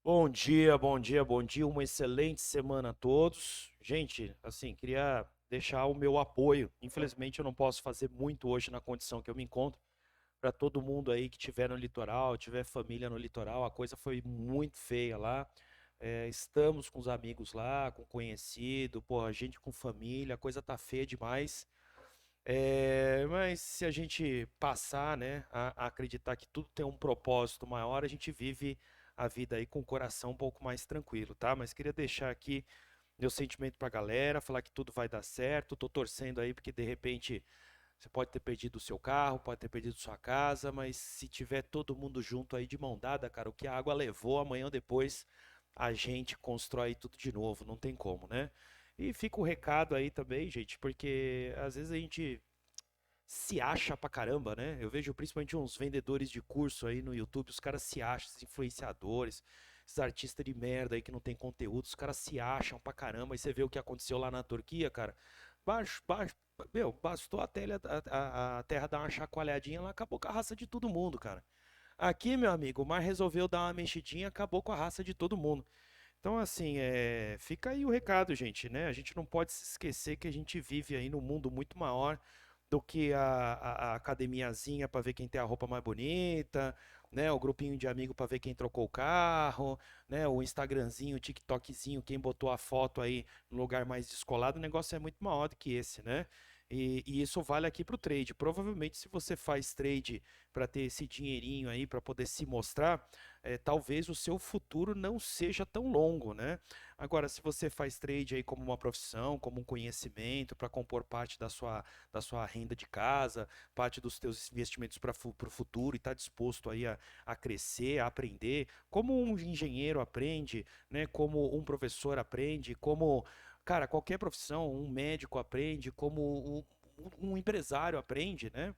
Bom dia, bom dia, bom dia. Uma excelente semana a todos. Gente, assim, queria deixar o meu apoio. Infelizmente, eu não posso fazer muito hoje na condição que eu me encontro. Para todo mundo aí que tiver no litoral, tiver família no litoral, a coisa foi muito feia lá. Estamos com os amigos lá, com conhecido, pô, a gente com família, a coisa tá feia demais. Mas se a gente passar, né, a acreditar que tudo tem um propósito maior, a gente vive a vida aí com o coração um pouco mais tranquilo, tá? Mas queria deixar aqui meu sentimento pra galera, falar que tudo vai dar certo. Tô torcendo aí porque de repente você pode ter perdido o seu carro, pode ter perdido sua casa, mas se tiver todo mundo junto aí de mão dada, cara, o que a água levou, amanhã ou depois a gente constrói tudo de novo, não tem como, né? E fica o recado aí também, gente, porque às vezes a gente se acha pra caramba, né? Eu vejo principalmente uns vendedores de curso aí no YouTube, os caras se acham, esses influenciadores, esses artistas de merda aí que não tem conteúdo, os caras se acham pra caramba. E você vê o que aconteceu lá na Turquia, cara. Baixo, baixo, meu, bastou a terra dar uma chacoalhadinha, ela acabou com a raça de todo mundo, cara. Aqui, meu amigo, o mar resolveu dar uma mexidinha, acabou com a raça de todo mundo. Então, assim, fica aí o recado, gente, né? A gente não pode se esquecer que a gente vive aí num mundo muito maior do que a academiazinha para ver quem tem a roupa mais bonita, né? O grupinho de amigo para ver quem trocou o carro, né? O Instagramzinho, o TikTokzinho, quem botou a foto aí no lugar mais descolado. O negócio é muito maior do que esse, né? E isso vale aqui para o trade. Provavelmente, se você faz trade para ter esse dinheirinho aí, para poder se mostrar, talvez o seu futuro não seja tão longo, né? Agora, se você faz trade aí como uma profissão, como um conhecimento, para compor parte da sua renda de casa, parte dos teus investimentos para o futuro e está disposto aí a crescer, a aprender, como um engenheiro aprende, né? Como um professor aprende, como, cara, qualquer profissão, um médico aprende, como um empresário aprende, né?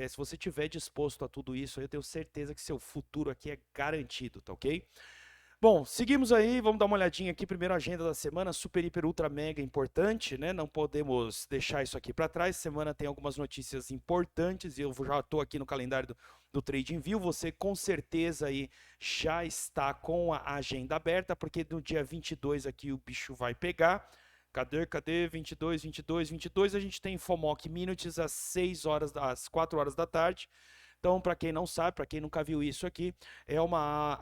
Se você tiver disposto a tudo isso, eu tenho certeza que seu futuro aqui é garantido, tá ok? Bom, seguimos aí, vamos dar uma olhadinha aqui. Primeiro, a agenda da semana, super, hiper, ultra, mega importante, né? Não podemos deixar isso aqui para trás. Semana tem algumas notícias importantes e eu já estou aqui no calendário do TradingView. Você com certeza aí já está com a agenda aberta, porque no dia 22 aqui o bicho vai pegar. Cadê? 22, 22, 22. A gente tem FOMOC Minutes às 6 horas, às 4 horas da tarde. Então, para quem não sabe, para quem nunca viu isso aqui, é uma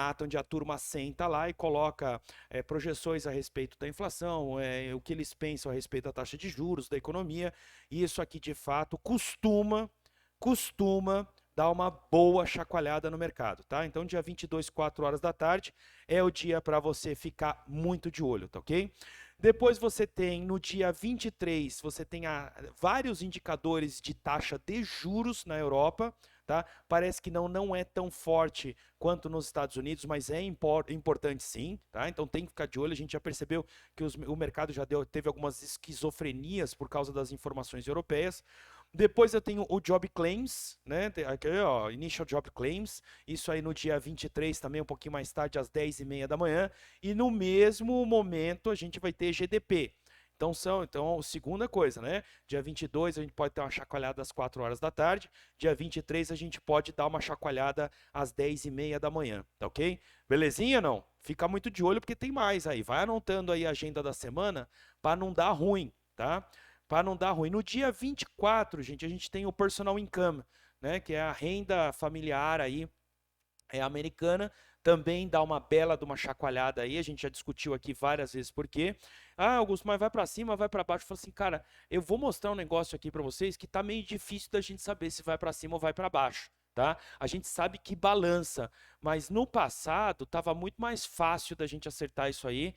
ata onde a turma senta lá e coloca projeções a respeito da inflação, o que eles pensam a respeito da taxa de juros, da economia. E isso aqui, de fato, costuma dar uma boa chacoalhada no mercado, tá? Então, dia 22, 4 horas da tarde, é o dia para você ficar muito de olho, tá ok? Depois você tem, no dia 23, você tem vários indicadores de taxa de juros na Europa, tá? Parece que não é tão forte quanto nos Estados Unidos, mas é importante sim, tá? Então tem que ficar de olho. A gente já percebeu que o mercado já teve algumas esquizofrenias por causa das informações europeias. Depois eu tenho o Job Claims, né? Aqui, ó, Initial Job Claims. Isso aí no dia 23 também, um pouquinho mais tarde, às 10h30 da manhã. E no mesmo momento a gente vai ter GDP. Então, segunda coisa, né? Dia 22 a gente pode ter uma chacoalhada às 4 horas da tarde. Dia 23 a gente pode dar uma chacoalhada às 10h30 da manhã, tá ok? Belezinha, não? Fica muito de olho porque tem mais aí. Vai anotando aí a agenda da semana para não dar ruim, tá? Para não dar ruim. No dia 24, gente, a gente tem o personal income, né, que é a renda familiar aí americana, também dá uma bela de uma chacoalhada aí, a gente já discutiu aqui várias vezes por quê. Ah, Augusto, mas vai para cima, vai para baixo. Eu falo assim, cara, eu vou mostrar um negócio aqui para vocês que tá meio difícil da gente saber se vai para cima ou vai para baixo. Tá? A gente sabe que balança, mas no passado estava muito mais fácil da gente acertar isso aí.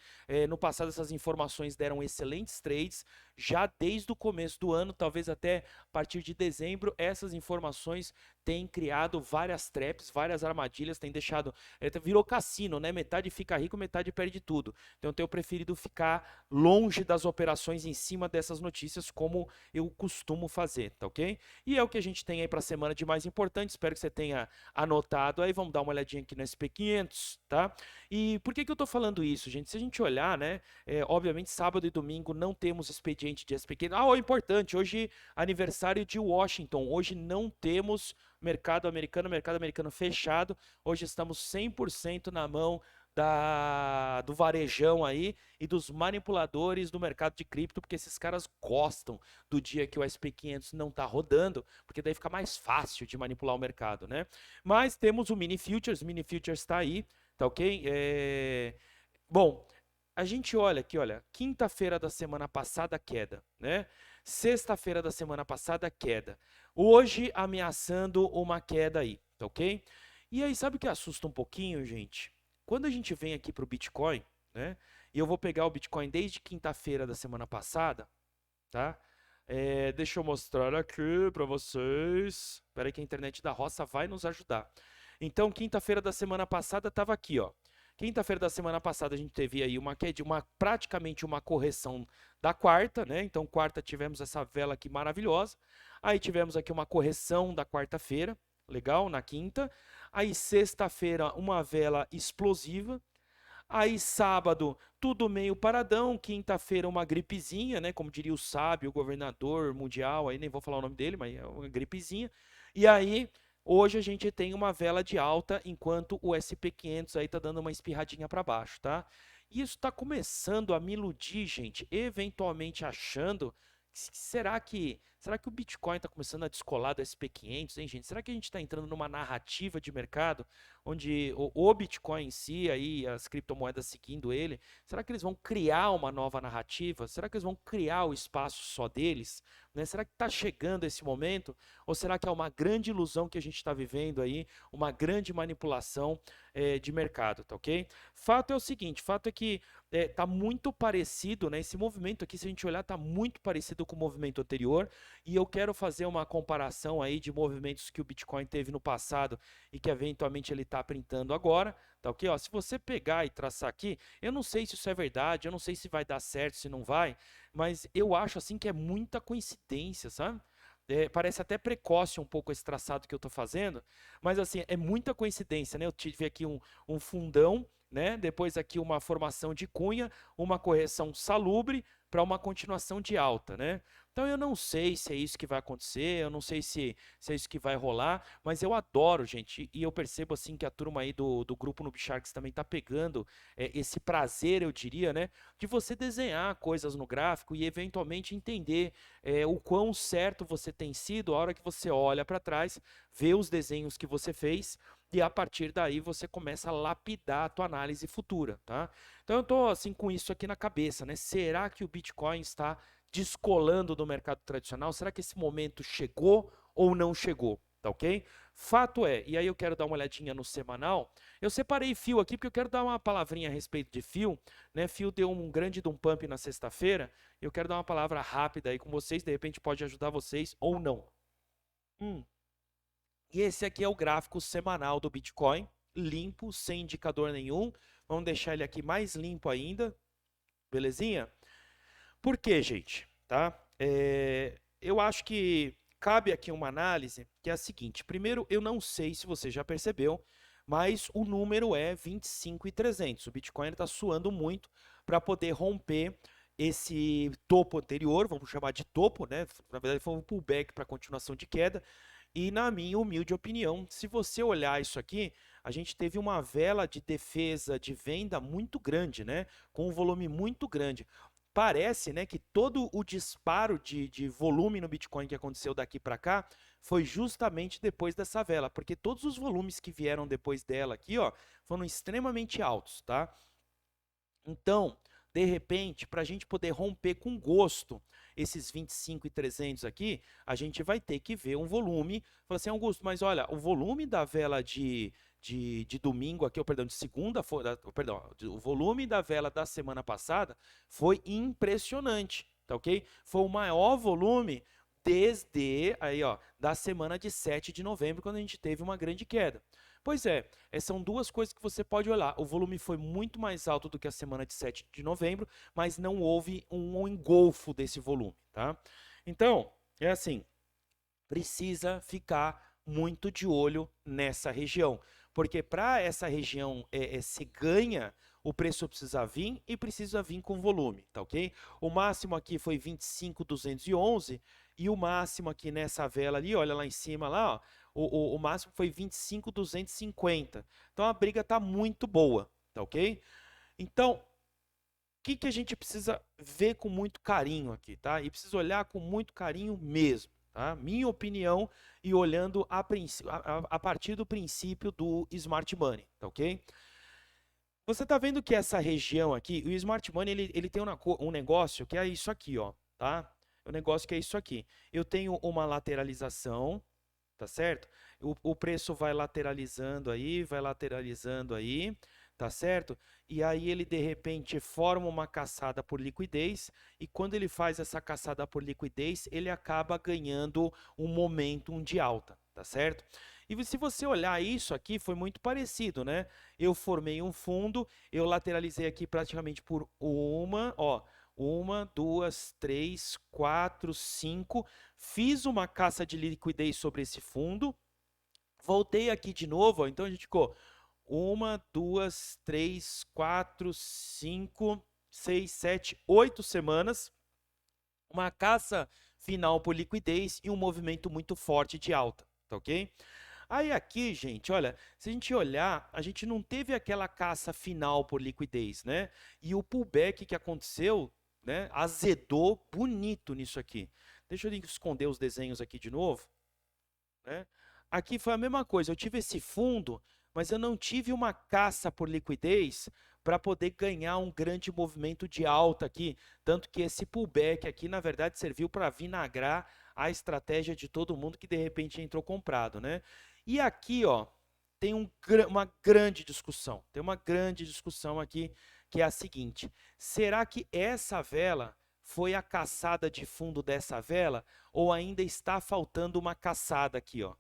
No passado essas informações deram excelentes trades. Já desde o começo do ano, talvez até a partir de dezembro, essas informações têm criado várias traps, várias armadilhas, têm deixado. Virou cassino, né? Metade fica rico, metade perde tudo. Então eu tenho preferido ficar longe das operações em cima dessas notícias, como eu costumo fazer, tá ok? E é o que a gente tem aí para a semana de mais importante. Espero que você tenha anotado aí. Vamos dar uma olhadinha aqui no SP500, tá? E por que eu tô falando isso, gente? Se a gente olhar, né? Obviamente, sábado e domingo não temos expediente de SP500. Ah, importante, hoje aniversário de Washington. Hoje não temos mercado americano fechado. Hoje estamos 100% na mão do varejão aí e dos manipuladores do mercado de cripto, porque esses caras gostam do dia que o SP500 não está rodando, porque daí fica mais fácil de manipular o mercado, né? Mas temos o Mini Futures está aí, tá ok? Bom, a gente olha aqui, olha, quinta-feira da semana passada, queda, né? Sexta-feira da semana passada, queda. Hoje, ameaçando uma queda aí, tá ok? E aí, sabe o que assusta um pouquinho, gente? Quando a gente vem aqui para o Bitcoin, né? E eu vou pegar o Bitcoin desde quinta-feira da semana passada, tá? Deixa eu mostrar aqui para vocês. Espera aí que a internet da roça vai nos ajudar. Então, quinta-feira da semana passada estava aqui, ó. Quinta-feira da semana passada a gente teve aí praticamente uma correção da quarta, né? Então, quarta tivemos essa vela aqui maravilhosa. Aí tivemos aqui uma correção da quarta-feira, legal, na quinta. Aí, sexta-feira, uma vela explosiva. Aí, sábado, tudo meio paradão. Quinta-feira, uma gripezinha, né? Como diria o sábio, o governador mundial, aí nem vou falar o nome dele, mas é uma gripezinha. E aí, hoje a gente tem uma vela de alta, enquanto o SP500 aí tá dando uma espirradinha para baixo, tá? E isso está começando a me iludir, gente, eventualmente achando será que o Bitcoin está começando a descolar do SP500, hein, gente? Será que a gente está entrando numa narrativa de mercado onde o Bitcoin em si, aí as criptomoedas seguindo ele, será que eles vão criar uma nova narrativa? Será que eles vão criar o espaço só deles? Né? Será que está chegando esse momento? Ou será que é uma grande ilusão que a gente está vivendo aí, uma grande manipulação de mercado, tá ok? Fato é o seguinte, fato é que tá muito parecido, né? Esse movimento aqui, se a gente olhar, tá muito parecido com o movimento anterior, e eu quero fazer uma comparação aí de movimentos que o Bitcoin teve no passado e que eventualmente ele está printando agora, tá ok? Ó, se você pegar e traçar aqui, eu não sei se isso é verdade, eu não sei se vai dar certo, se não vai, mas eu acho assim que é muita coincidência, sabe? Parece até precoce um pouco esse traçado que eu estou fazendo, mas assim, é muita coincidência, né? Eu tive aqui um fundão, né? Depois aqui uma formação de cunha, uma correção salubre para uma continuação de alta, né? Então eu não sei se é isso que vai acontecer, eu não sei se é isso que vai rolar, mas eu adoro, gente, e eu percebo assim que a turma aí do grupo Noob Sharks também está pegando esse prazer, eu diria, né? De você desenhar coisas no gráfico e eventualmente entender o quão certo você tem sido a hora que você olha para trás, vê os desenhos que você fez e a partir daí você começa a lapidar a tua análise futura, tá? Então eu estou assim com isso aqui na cabeça, né? Será que o Bitcoin está descolando do mercado tradicional? Será que esse momento chegou ou não chegou? Tá ok? Fato é, e aí eu quero dar uma olhadinha no semanal. Eu separei fio aqui porque eu quero dar uma palavrinha a respeito de fio, né? Fio deu um grande pump na sexta-feira. Eu quero dar uma palavra rápida aí com vocês, de repente pode ajudar vocês ou não. E esse aqui é o gráfico semanal do Bitcoin, limpo, sem indicador nenhum. Vamos deixar ele aqui mais limpo ainda, belezinha? Por quê, gente? Tá? Eu acho que cabe aqui uma análise que é a seguinte. Primeiro, eu não sei se você já percebeu, mas o número é 25.300. O Bitcoin está suando muito para poder romper esse topo anterior, vamos chamar de topo, né? Na verdade, foi um pullback para continuação de queda. E na minha humilde opinião, se você olhar isso aqui, a gente teve uma vela de defesa de venda muito grande, né? Com um volume muito grande. Parece, né, que todo o disparo de volume no Bitcoin que aconteceu daqui para cá foi justamente depois dessa vela, porque todos os volumes que vieram depois dela aqui, ó, foram extremamente altos, tá? Então, de repente, para a gente poder romper com gosto esses 25.300 aqui, a gente vai ter que ver um volume. Fala assim, Augusto, mas olha, o volume da vela de domingo aqui, ou perdão, de segunda, perdão, o volume da vela da semana passada foi impressionante, tá ok? Foi o maior volume desde aí, ó, da semana de 7 de novembro, quando a gente teve uma grande queda. Pois é, são duas coisas que você pode olhar. O volume foi muito mais alto do que a semana de 7 de novembro, mas não houve um engolfo desse volume, tá? Então, é assim, precisa ficar muito de olho nessa região, porque para essa região se ganha, o preço precisa vir e precisa vir com volume, tá ok? O máximo aqui foi 25.211 e o máximo aqui nessa vela ali, olha lá em cima lá, ó, o máximo foi 25.250. Então a briga está muito boa, tá ok? Então, o que a gente precisa ver com muito carinho aqui, tá? E precisa olhar com muito carinho mesmo, tá? Minha opinião e olhando a partir do princípio do Smart Money, tá ok? Você tá vendo que essa região aqui, o Smart Money, ele tem um negócio que é isso aqui, ó, tá? O negócio que é isso aqui. Eu tenho uma lateralização, tá certo? O preço vai lateralizando aí, tá certo? E aí ele de repente forma uma caçada por liquidez, e quando ele faz essa caçada por liquidez, ele acaba ganhando um momentum de alta, tá certo? E se você olhar isso aqui, foi muito parecido, né? Eu formei um fundo, eu lateralizei aqui praticamente por uma, duas, três, quatro, cinco. Fiz uma caça de liquidez sobre esse fundo. Voltei aqui de novo, ó, então a gente ficou uma, duas, três, quatro, cinco, seis, sete, 8 semanas. Uma caça final por liquidez e um movimento muito forte de alta, tá ok? Aí aqui, gente, olha, se a gente olhar, a gente não teve aquela caça final por liquidez, né? E o pullback que aconteceu, né, azedou bonito nisso aqui. Deixa eu esconder os desenhos aqui de novo, né? Aqui foi a mesma coisa, eu tive esse fundo, mas eu não tive uma caça por liquidez para poder ganhar um grande movimento de alta aqui, tanto que esse pullback aqui, na verdade, serviu para vinagrar a estratégia de todo mundo que de repente entrou comprado, né? E aqui, ó, tem uma grande discussão, tem uma grande discussão aqui, que é a seguinte: será que essa vela foi a caçada de fundo dessa vela, ou ainda está faltando uma caçada aqui, ó?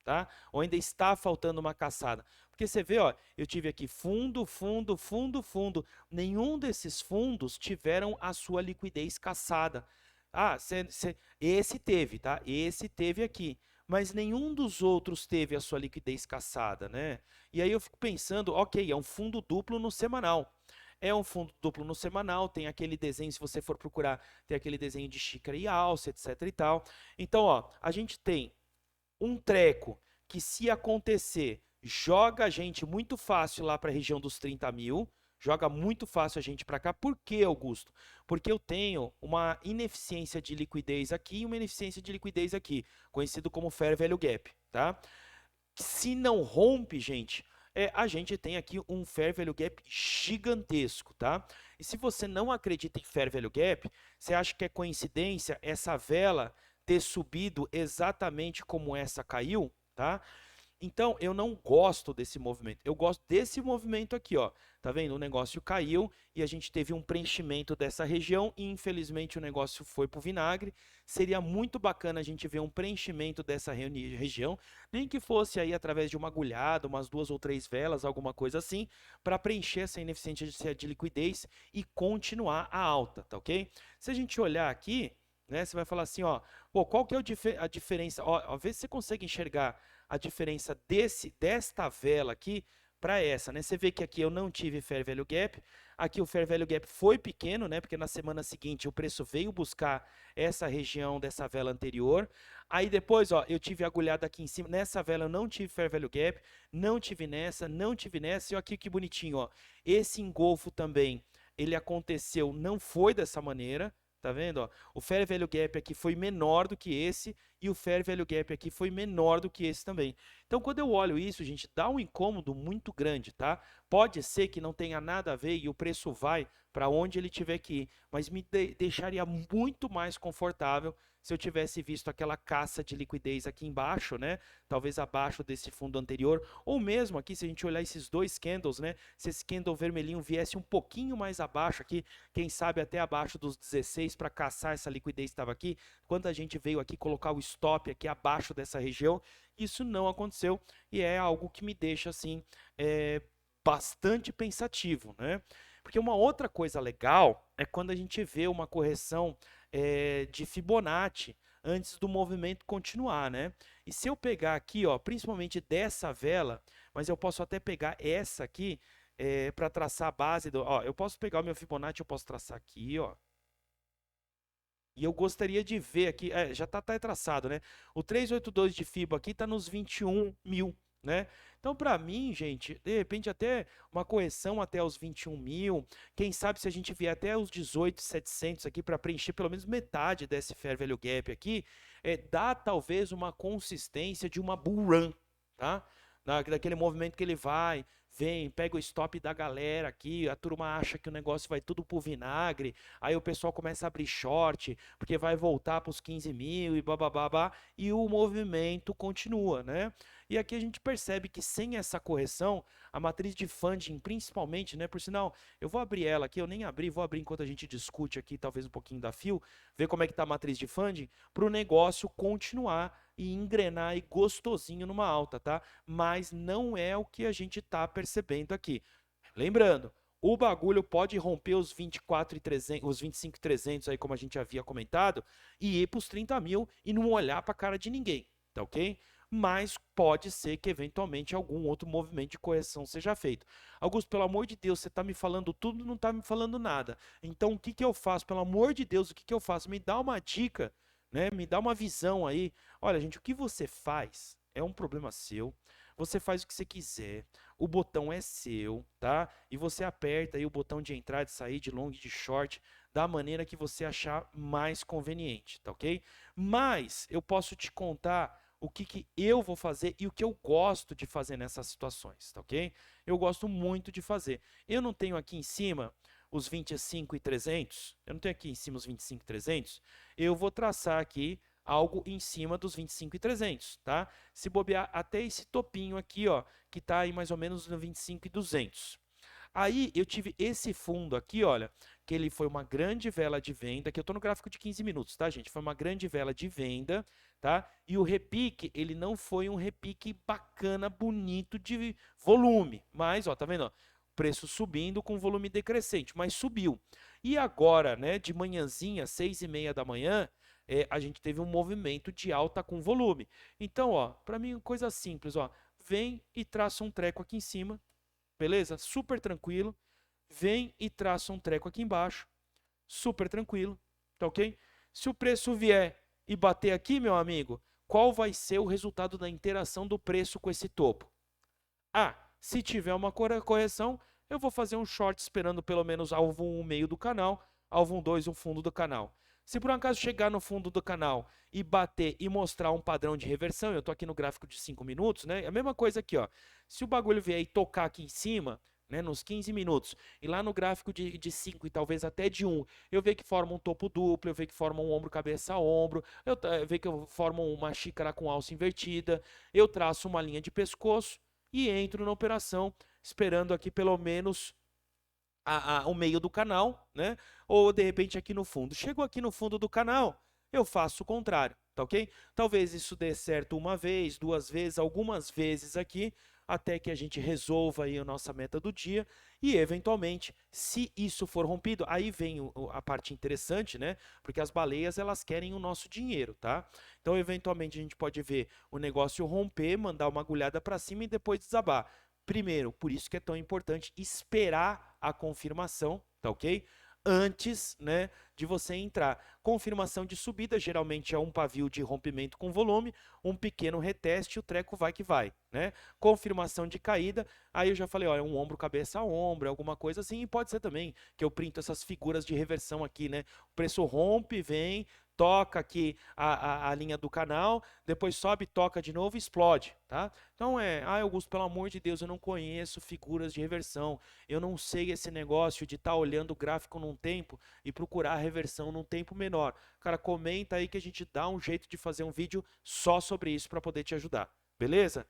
Tá? Ou ainda está faltando uma caçada. Porque você vê, ó, eu tive aqui fundo, fundo, fundo, fundo. Nenhum desses fundos tiveram a sua liquidez caçada. Ah, esse teve, tá? Esse teve aqui. Mas nenhum dos outros teve a sua liquidez caçada, né? E aí eu fico pensando, ok, é um fundo duplo no semanal. É um fundo duplo no semanal, tem aquele desenho, se você for procurar, tem aquele desenho de xícara e alça, etc e tal. Então, ó, a gente tem um treco que, se acontecer, joga a gente muito fácil lá para a região dos 30 mil, joga muito fácil a gente para cá. Por quê, Augusto? Porque eu tenho uma ineficiência de liquidez aqui e uma ineficiência de liquidez aqui, conhecido como Fair Value Gap, tá? Se não rompe, gente, a gente tem aqui um Fair Value Gap gigantesco, tá? E se você não acredita em Fair Value Gap, você acha que é coincidência essa vela ter subido exatamente como essa caiu, tá? Então, eu não gosto desse movimento. Eu gosto desse movimento aqui, ó. Tá vendo? O negócio caiu e a gente teve um preenchimento dessa região e, infelizmente, o negócio foi pro vinagre. Seria muito bacana a gente ver um preenchimento dessa região, nem que fosse aí através de uma agulhada, umas 2 ou 3 velas, alguma coisa assim, para preencher essa ineficiência de liquidez e continuar a alta, tá ok? Se a gente olhar aqui, né, você vai falar assim, ó, pô, qual que é a diferença? Ó, vê se você consegue enxergar a diferença desta vela aqui para essa, né? Você vê que aqui eu não tive Fair Value Gap, aqui o Fair Value Gap foi pequeno, né? Porque na semana seguinte o preço veio buscar essa região dessa vela anterior. Aí depois, ó, eu tive agulhada aqui em cima, nessa vela eu não tive Fair Value Gap, não tive nessa, não tive nessa, e ó, aqui que bonitinho, ó. Esse engolfo também, ele aconteceu, não foi dessa maneira, tá vendo, ó? O Fair Value Gap aqui foi menor do que esse, e o Fair Value Gap aqui foi menor do que esse também. Então, quando eu olho isso, gente, dá um incômodo muito grande, tá? Pode ser que não tenha nada a ver e o preço vai para onde ele tiver que ir, mas me deixaria muito mais confortável se eu tivesse visto aquela caça de liquidez aqui embaixo, né? Talvez abaixo desse fundo anterior, ou mesmo aqui, se a gente olhar esses dois candles, né? Se esse candle vermelhinho viesse um pouquinho mais abaixo aqui, quem sabe até abaixo dos 16 para caçar essa liquidez que estava aqui, quando a gente veio aqui colocar o stop aqui abaixo dessa região, isso não aconteceu e é algo que me deixa assim bastante pensativo, né? Porque uma outra coisa legal é quando a gente vê uma correção de Fibonacci antes do movimento continuar, né? E se eu pegar aqui, ó, principalmente dessa vela, mas eu posso até pegar essa aqui para traçar a base do, ó, eu posso pegar o meu Fibonacci, eu posso traçar aqui, ó. E eu gostaria de ver aqui, já está traçado, né? O 382 de FIBO aqui está nos 21 mil, né? Então, para mim, gente, de repente até uma correção até os 21 mil, quem sabe se a gente vier até os 18.700 aqui para preencher pelo menos metade desse Fair Value Gap aqui, dá talvez uma consistência de uma bull run, tá? Daquele movimento que ele vai, vem, pega o stop da galera aqui, a turma acha que o negócio vai tudo pro vinagre, aí o pessoal começa a abrir short, porque vai voltar para os 15 mil e bababá, e o movimento continua, né? E aqui a gente percebe que sem essa correção, a matriz de funding, principalmente, né? Por sinal, eu vou abrir ela aqui, eu nem abri, vou abrir enquanto a gente discute aqui, talvez um pouquinho da fio, ver como é que está a matriz de funding, para o negócio continuar e engrenar e gostosinho numa alta, tá? Mas não é o que a gente está percebendo aqui. Lembrando, o bagulho pode romper os 24.300, os 25.300 aí, como a gente havia comentado, e ir para os 30 mil e não olhar para a cara de ninguém, tá ok? Mas pode ser que eventualmente algum outro movimento de correção seja feito. Augusto, pelo amor de Deus, você está me falando tudo, não está me falando nada. Então, o que que eu faço? Pelo amor de Deus, o que que eu faço? Me dá uma dica, né? Me dá uma visão aí. Olha, gente, o que você faz é um problema seu. Você faz o que você quiser. O botão é seu, tá? E você aperta aí o botão de entrar, de sair, de long, de short, da maneira que você achar mais conveniente, tá ok? Mas eu posso te contar o que que eu vou fazer e o que eu gosto de fazer nessas situações, tá ok? Eu gosto muito de fazer. Eu não tenho aqui em cima os 25.300, eu não tenho aqui em cima os 25.300, eu vou traçar aqui algo em cima dos 25.300, tá? Se bobear até esse topinho aqui, ó, que tá aí mais ou menos no 25.200. Aí eu tive esse fundo aqui, olha, que ele foi uma grande vela de venda, que eu estou no gráfico de 15 minutos, tá, gente? Foi uma grande vela de venda, tá? E o repique, ele não foi um repique bacana, bonito de volume, mas, ó, tá vendo, ó? Preço subindo com volume decrescente, mas subiu. E agora, né, de manhãzinha, 6h30 da manhã, a gente teve um movimento de alta com volume. Então, ó, para mim, coisa simples, ó, vem e traça um treco aqui em cima, beleza? Super tranquilo. Vem e traça um treco aqui embaixo, super tranquilo, tá ok? Se o preço vier e bater aqui, meu amigo, qual vai ser o resultado da interação do preço com esse topo? Ah, se tiver uma correção, eu vou fazer um short esperando pelo menos alvo 1 meio do canal, alvo 1 2 o fundo do canal. Se por um acaso chegar no fundo do canal e bater e mostrar um padrão de reversão, eu estou aqui no gráfico de 5 minutos, né? É a mesma coisa aqui, ó. Se o bagulho vier e tocar aqui em cima, né, nos 15 minutos, e lá no gráfico de 5 e talvez até de 1, eu ver que forma um topo duplo, eu ver que forma um ombro, cabeça, ombro, eu ver que eu formo uma xícara com alça invertida, eu traço uma linha de pescoço e entro na operação, esperando aqui pelo menos o meio do canal, né? Ou de repente aqui no fundo. Chegou aqui no fundo do canal, eu faço o contrário, tá ok? Talvez isso dê certo uma vez, duas vezes, algumas vezes aqui, até que a gente resolva aí a nossa meta do dia e eventualmente, se isso for rompido, aí vem a parte interessante, né? Porque as baleias elas querem o nosso dinheiro, tá? Então eventualmente a gente pode ver o negócio romper, mandar uma agulhada para cima e depois desabar. Primeiro, por isso que é tão importante esperar a confirmação, tá ok? Antes, né, de você entrar. Confirmação de subida geralmente é um pavio de rompimento com volume, um pequeno reteste, o treco vai que vai, né? Confirmação de caída, aí eu já falei, ó, é um ombro, cabeça a ombro, alguma coisa assim, e pode ser também que eu printo essas figuras de reversão aqui, né? O preço rompe, vem, toca aqui a linha do canal, depois sobe, toca de novo e explode, tá? Então Augusto, pelo amor de Deus, eu não conheço figuras de reversão, eu não sei esse negócio de estar olhando o gráfico num tempo e procurar a reversão num tempo menor. Cara, comenta aí que a gente dá um jeito de fazer um vídeo só sobre isso para poder te ajudar, beleza?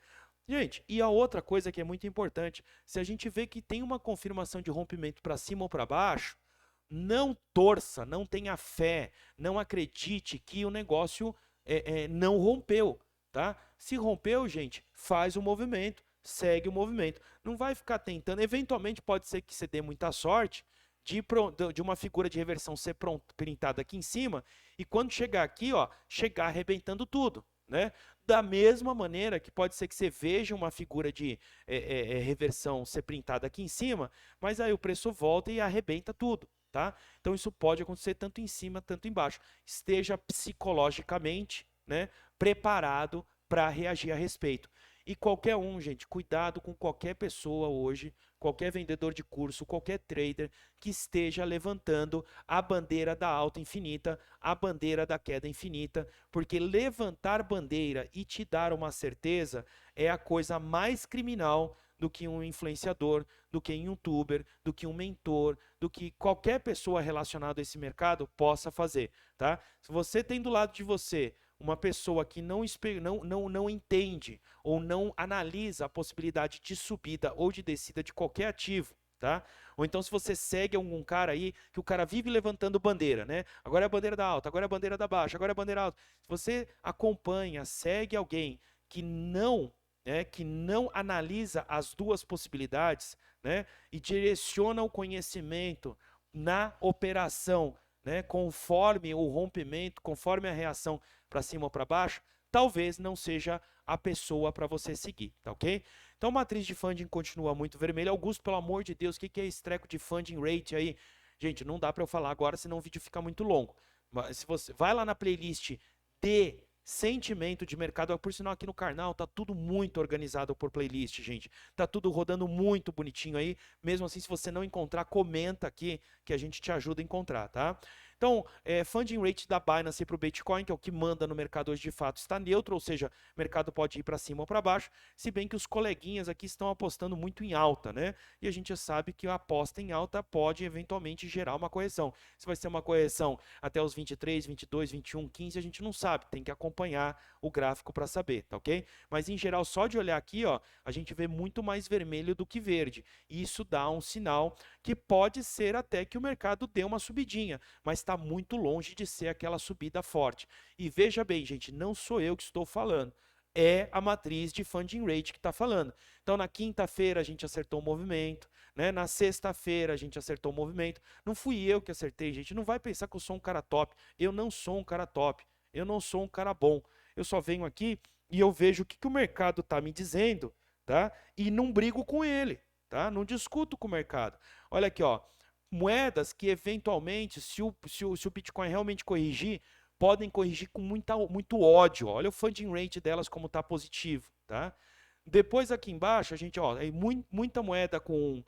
Gente, e a outra coisa que é muito importante, se a gente vê que tem uma confirmação de rompimento para cima ou para baixo, não torça, não tenha fé, não acredite que o negócio não rompeu, tá? Se rompeu, gente, faz o movimento, segue o movimento. Não vai ficar tentando, eventualmente pode ser que você dê muita sorte de uma figura de reversão ser printada aqui em cima e quando chegar aqui, ó, chegar arrebentando tudo, né? Da mesma maneira que pode ser que você veja uma figura de reversão ser printada aqui em cima, mas aí o preço volta e arrebenta tudo. Tá? Então isso pode acontecer tanto em cima, tanto embaixo. Esteja psicologicamente, né, preparado para reagir a respeito. E qualquer um, gente, cuidado com qualquer pessoa hoje, qualquer vendedor de curso, qualquer trader que esteja levantando a bandeira da alta infinita, a bandeira da queda infinita, porque levantar bandeira e te dar uma certeza é a coisa mais criminal do que um influenciador, do que um youtuber, do que um mentor, do que qualquer pessoa relacionada a esse mercado possa fazer, tá? Se você tem do lado de você uma pessoa que não entende ou não analisa a possibilidade de subida ou de descida de qualquer ativo, tá? Ou então se você segue algum cara aí que o cara vive levantando bandeira, né? Agora é a bandeira da alta, agora é a bandeira da baixa, agora é a bandeira alta. Se você acompanha, segue alguém que não analisa as duas possibilidades, né, e direciona o conhecimento na operação, né, conforme o rompimento, conforme a reação para cima ou para baixo, talvez não seja a pessoa para você seguir, tá ok? Então, a matriz de funding continua muito vermelha. Augusto, pelo amor de Deus, o que é esse treco de funding rate aí? Gente, não dá para eu falar agora, senão o vídeo fica muito longo. Mas se você vai lá na playlist de sentimento de mercado, por sinal aqui no canal tá tudo muito organizado por playlist, gente. Tá tudo rodando muito bonitinho aí. Mesmo assim, se você não encontrar, comenta aqui que a gente te ajuda a encontrar, tá? Então, funding rate da Binance para o Bitcoin, que é o que manda no mercado hoje de fato, está neutro, ou seja, o mercado pode ir para cima ou para baixo, se bem que os coleguinhas aqui estão apostando muito em alta, né? E a gente já sabe que a aposta em alta pode eventualmente gerar uma correção. Se vai ser uma correção até os 23, 22, 21, 15, a gente não sabe, tem que acompanhar o gráfico para saber, tá ok? Mas em geral, só de olhar aqui, ó, a gente vê muito mais vermelho do que verde. E isso dá um sinal que pode ser até que o mercado dê uma subidinha, mas está muito longe de ser aquela subida forte. E veja bem, gente, não sou eu que estou falando, é a matriz de funding rate que está falando. Então, na quinta-feira a gente acertou o movimento, né? Na sexta-feira a gente acertou o movimento. Não fui eu que acertei, gente. Não vai pensar que eu sou um cara top. Eu não sou um cara top. Eu não sou um cara bom. Eu só venho aqui e eu vejo o que o mercado está me dizendo, tá? E não brigo com ele, tá? Não discuto com o mercado. Olha aqui, ó. Moedas que eventualmente, se o Bitcoin realmente corrigir, podem corrigir com muito ódio. Olha o funding rate delas como está positivo, tá? Depois aqui embaixo, a gente, ó, muita moeda com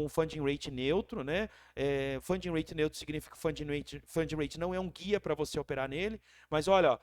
funding rate neutro, né? Funding rate neutro significa que funding rate não é um guia para você operar nele, mas olha, ó,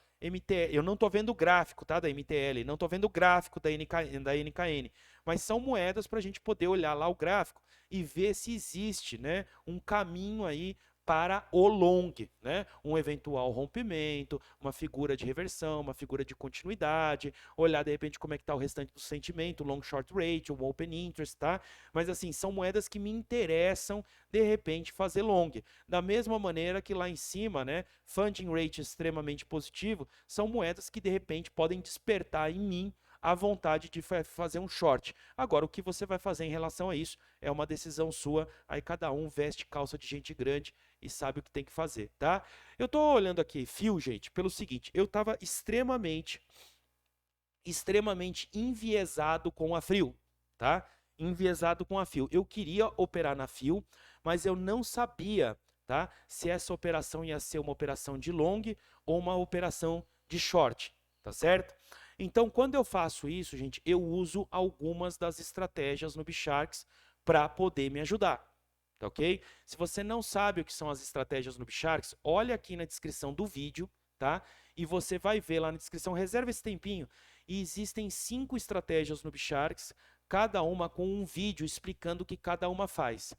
eu não estou vendo o gráfico, tá, da MTL, não estou vendo o gráfico da NKN, mas são moedas para a gente poder olhar lá o gráfico e ver se existe, né, um caminho aí para o long, né? Um eventual rompimento, uma figura de reversão, uma figura de continuidade, olhar de repente como é que está o restante do sentimento, long short rate, o open interest, tá? Mas assim, são moedas que me interessam de repente fazer long. Da mesma maneira que lá em cima, né, funding rate extremamente positivo, são moedas que de repente podem despertar em mim a vontade de fazer um short. Agora, o que você vai fazer em relação a isso é uma decisão sua, aí cada um veste calça de gente grande e sabe o que tem que fazer, tá? Eu tô olhando aqui fio, gente, pelo seguinte, eu tava extremamente enviesado com a frio, tá? Enviesado com a fio. Eu queria operar na fio, mas eu não sabia, tá? Se essa operação ia ser uma operação de long ou uma operação de short, tá certo? Então, quando eu faço isso, gente, eu uso algumas das estratégias no Bsharks para poder me ajudar, tá ok? Se você não sabe o que são as estratégias no Bsharks, olha aqui na descrição do vídeo, tá? E você vai ver lá na descrição, reserva esse tempinho, e existem 5 estratégias no Bsharks, cada uma com um vídeo explicando o que cada uma faz.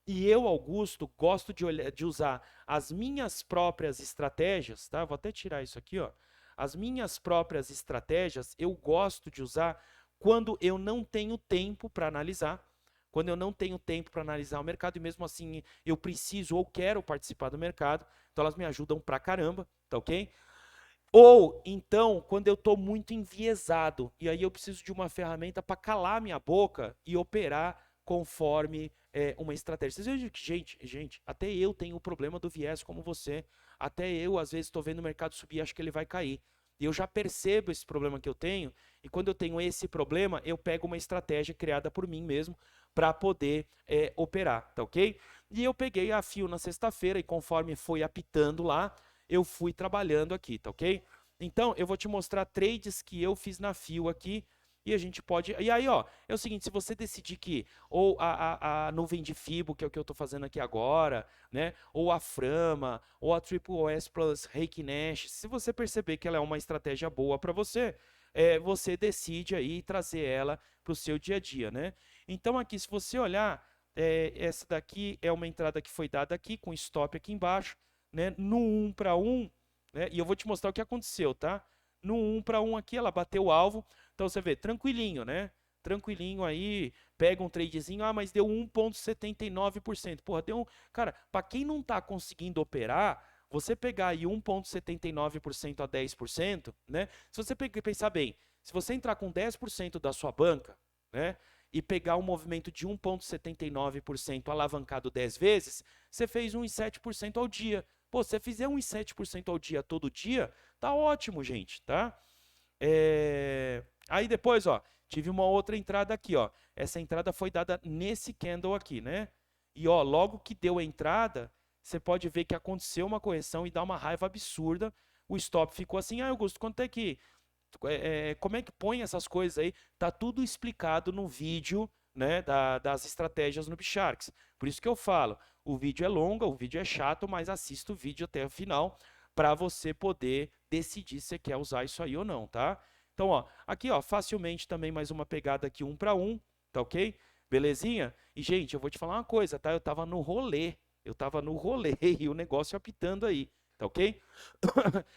E eu, Augusto, gosto de usar as minhas próprias estratégias, tá? Vou até tirar isso aqui, ó. As minhas próprias estratégias eu gosto de usar quando eu não tenho tempo para analisar, quando eu não tenho tempo para analisar o mercado e mesmo assim eu preciso ou quero participar do mercado, então elas me ajudam pra caramba, tá ok? Ou então, quando eu estou muito enviesado e aí eu preciso de uma ferramenta para calar minha boca e operar conforme uma estratégia. Vocês veem que, gente, até eu tenho o problema do viés como você. Até eu, às vezes, estou vendo o mercado subir e acho que ele vai cair. E eu já percebo esse problema que eu tenho, e quando eu tenho esse problema, eu pego uma estratégia criada por mim mesmo para poder operar, tá ok? E eu peguei a fio na sexta-feira e conforme foi apitando lá, eu fui trabalhando aqui, tá ok? Então, eu vou te mostrar trades que eu fiz na fio aqui E a gente pode. E aí, ó, é o seguinte: se você decidir que ou a nuvem de Fibo, que é o que eu estou fazendo aqui agora, né? Ou a Frama, ou a Triple OS Plus Reiki Nash, se você perceber que ela é uma estratégia boa para você, você decide aí trazer ela para o seu dia a dia, né? Então, aqui, se você olhar, essa daqui é uma entrada que foi dada aqui, com stop aqui embaixo, né? No 1 para 1, né? E eu vou te mostrar o que aconteceu, tá? No 1 para 1 aqui, ela bateu o alvo. Então você vê, tranquilinho, né? Tranquilinho aí, pega um tradezinho, mas deu 1,79%. Porra, deu um. Cara, para quem não tá conseguindo operar, você pegar aí 1,79% a 10%, né? Se você pensar bem, se você entrar com 10% da sua banca, né? E pegar um movimento de 1,79% alavancado 10 vezes, você fez 1,7% ao dia. Pô, se você fizer 1,7% ao dia todo dia, tá ótimo, gente, tá? Aí depois, ó, tive uma outra entrada aqui, ó. Essa entrada foi dada nesse candle aqui, né? E ó, logo que deu a entrada, você pode ver que aconteceu uma correção e dá uma raiva absurda. O stop ficou assim, Augusto, quanto é que como é que põe essas coisas aí? Tá tudo explicado no vídeo, né, das estratégias no Bsharks. Por isso que eu falo, o vídeo é longo, o vídeo é chato, mas assista o vídeo até o final para você poder decidir se você quer usar isso aí ou não, tá? Então, ó, aqui, ó, facilmente também mais uma pegada aqui 1 para 1, tá ok? Belezinha? E, gente, eu vou te falar uma coisa, tá? Eu tava no rolê e o negócio apitando aí, tá ok?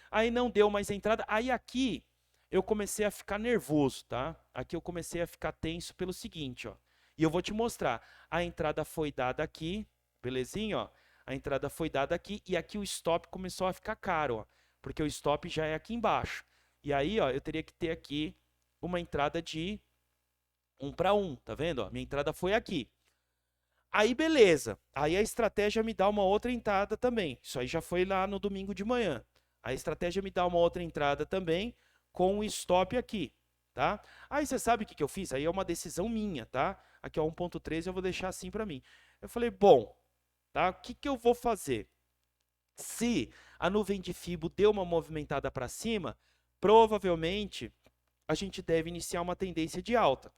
Aí não deu mais entrada. Aí aqui eu comecei a ficar nervoso, tá? Aqui eu comecei a ficar tenso pelo seguinte, ó. E eu vou te mostrar. A entrada foi dada aqui, belezinha, ó. A entrada foi dada aqui e aqui o stop começou a ficar caro, ó, porque o stop já é aqui embaixo. E aí, ó, eu teria que ter aqui uma entrada de 1 para 1, tá vendo? Ó, minha entrada foi aqui. Aí, beleza. Aí a estratégia me dá uma outra entrada também. Isso aí já foi lá no domingo de manhã. A estratégia me dá uma outra entrada também com o stop aqui, tá? Aí você sabe o que eu fiz? Aí é uma decisão minha, tá? Aqui, ó, 1.13 eu vou deixar assim para mim. Eu falei, bom, tá? O que eu vou fazer? Se a nuvem de Fibo deu uma movimentada para cima, provavelmente a gente deve iniciar uma tendência de alta.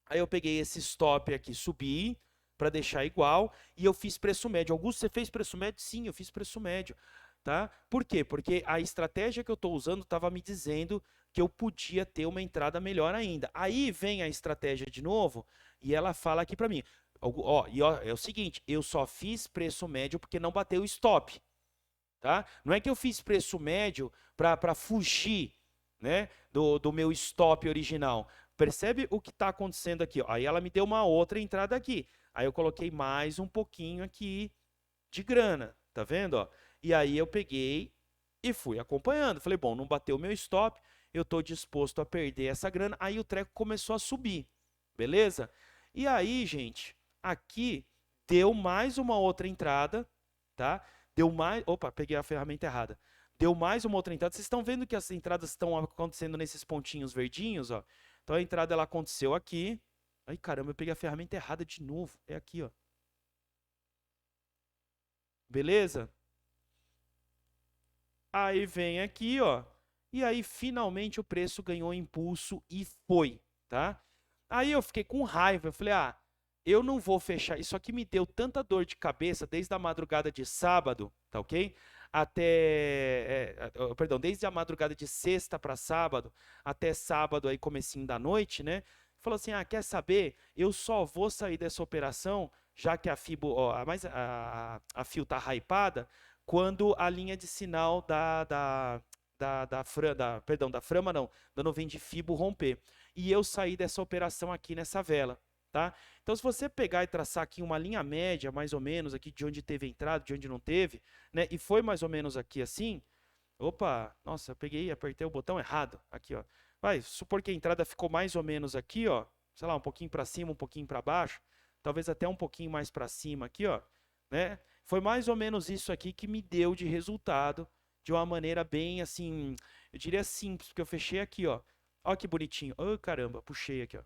Aí eu peguei esse stop aqui, subi para deixar igual e eu fiz preço médio. Augusto, você fez preço médio? Sim, eu fiz preço médio. Tá? Por quê? Porque a estratégia que eu estou usando estava me dizendo que eu podia ter uma entrada melhor ainda. Aí vem a estratégia de novo e ela fala aqui para mim, ó, é o seguinte, eu só fiz preço médio porque não bateu o stop. Tá? Não é que eu fiz preço médio para fugir, né, do meu stop original. Percebe o que está acontecendo aqui? Ó. Aí ela me deu uma outra entrada aqui. Aí eu coloquei mais um pouquinho aqui de grana, tá vendo? Ó? E aí eu peguei e fui acompanhando. Falei, bom, não bateu o meu stop, eu estou disposto a perder essa grana. Aí o treco começou a subir, beleza? E aí, gente, aqui deu mais uma outra entrada, tá? Deu mais... Opa, peguei a ferramenta errada. Deu mais uma outra entrada. Vocês estão vendo que as entradas estão acontecendo nesses pontinhos verdinhos, ó? Então a entrada ela aconteceu aqui. Ai, caramba, eu peguei a ferramenta errada de novo. É aqui, ó. Beleza? Aí vem aqui, ó. E aí finalmente o preço ganhou impulso e foi, tá? Aí eu fiquei com raiva, eu falei: "Ah, eu não vou fechar. Isso aqui me deu tanta dor de cabeça desde a madrugada de sábado, tá OK? Perdão, desde a madrugada de sexta para sábado até sábado aí comecinho da noite, né? Falou assim: "Ah, quer saber? Eu só vou sair dessa operação, já que a Fibo, ó, a FIO tá hypada, quando a linha de sinal da Frama não, da nuvem de Fibo romper. E eu saí dessa operação aqui nessa vela, tá? Então, se você pegar e traçar aqui uma linha média, mais ou menos, aqui de onde teve entrada, de onde não teve, né? E foi mais ou menos aqui assim. Opa, nossa, eu peguei e apertei o botão errado. Aqui, ó. Vai, supor que a entrada ficou mais ou menos aqui, ó. Sei lá, um pouquinho para cima, um pouquinho para baixo. Talvez até um pouquinho mais para cima aqui, ó. Né? Foi mais ou menos isso aqui que me deu de resultado, de uma maneira bem assim, eu diria simples, porque eu fechei aqui, ó. Ó que bonitinho. Oh, caramba, puxei aqui, ó.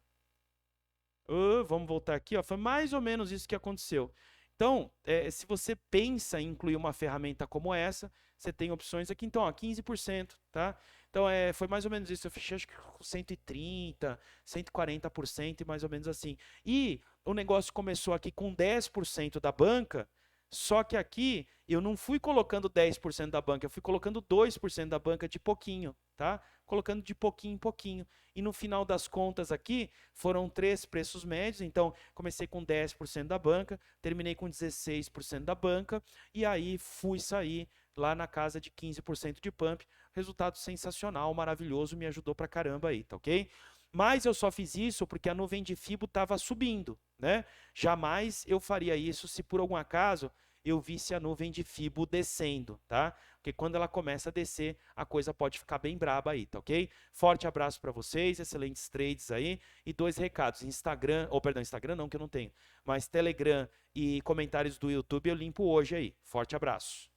Oh, vamos voltar aqui, ó. Foi mais ou menos isso que aconteceu. Então, se você pensa em incluir uma ferramenta como essa, você tem opções aqui, então, ó, 15%, tá? Então, foi mais ou menos isso. Eu fechei acho que com 130, 140% e mais ou menos assim. E o negócio começou aqui com 10% da banca, só que aqui eu não fui colocando 10% da banca, eu fui colocando 2% da banca de pouquinho, tá? Colocando de pouquinho em pouquinho. E no final das contas aqui, foram 3 preços médios, então comecei com 10% da banca, terminei com 16% da banca, e aí fui sair lá na casa de 15% de pump. Resultado sensacional, maravilhoso, me ajudou pra caramba aí, tá ok? Mas eu só fiz isso porque a nuvem de FIBO estava subindo, né? Jamais eu faria isso se por algum acaso eu visse a nuvem de FIBO descendo, tá? Porque quando ela começa a descer, a coisa pode ficar bem braba aí, tá ok? Forte abraço para vocês, excelentes trades aí. E 2 recados, Instagram, ou perdão, Instagram não, que eu não tenho, mas Telegram e comentários do YouTube eu limpo hoje aí. Forte abraço.